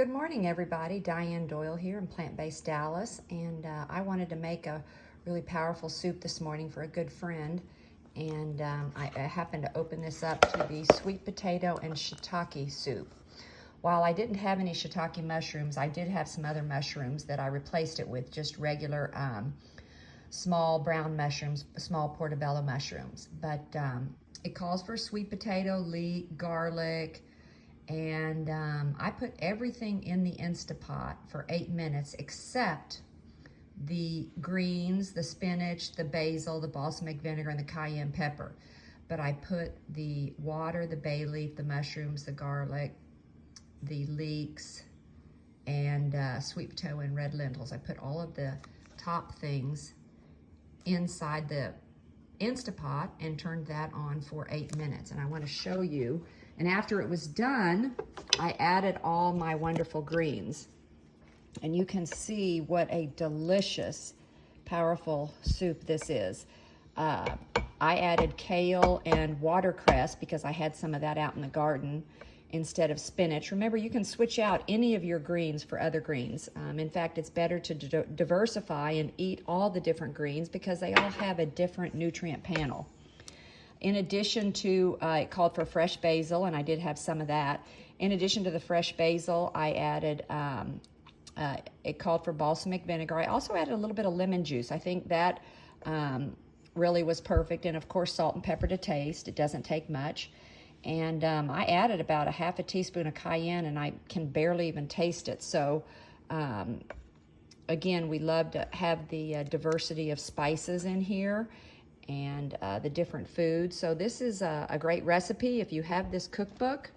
Good morning, everybody. Diane Doyle here in Plant-Based Dallas, and I wanted to make a really powerful soup this morning for a good friend, and I happened to open this up to the sweet potato and shiitake soup. While I didn't have any shiitake mushrooms, I did have some other mushrooms that I replaced it with, just regular small brown mushrooms, small portobello mushrooms. But it calls for sweet potato, leek, garlic, and I put everything in the Instapot for 8 minutes except the greens, the spinach, the basil, the balsamic vinegar, and the cayenne pepper. But I put the water, the bay leaf, the mushrooms, the garlic, the leeks, and sweet potato and red lentils. I put all of the top things inside the Instapot and turned that on for 8 minutes. And I want to show you. And after it was done, I added all my wonderful greens. And you can see what a delicious, powerful soup this is. I added kale and watercress because I had some of that out in the garden instead of spinach. Remember, you can switch out any of your greens for other greens. In fact, it's better to diversify and eat all the different greens because they all have a different nutrient panel. In addition to, it called for fresh basil, and I did have some of that. In addition to the fresh basil, I added, it called for balsamic vinegar. I also added a little bit of lemon juice. I think that really was perfect. And of course, salt and pepper to taste. It doesn't take much. And I added about a half a teaspoon of cayenne, and I can barely even taste it. So again, we love to have the diversity of spices in here and the different foods. So this is a great recipe. If you have this cookbook,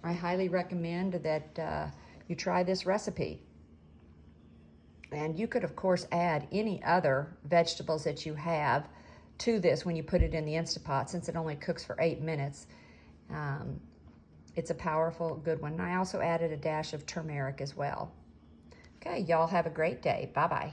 I highly recommend that you try this recipe. And you could, of course, add any other vegetables that you have to this when you put it in the Instapot, since it only cooks for 8 minutes. It's a powerful, good one. And I also added a dash of turmeric as well. Okay, y'all have a great day. Bye-bye.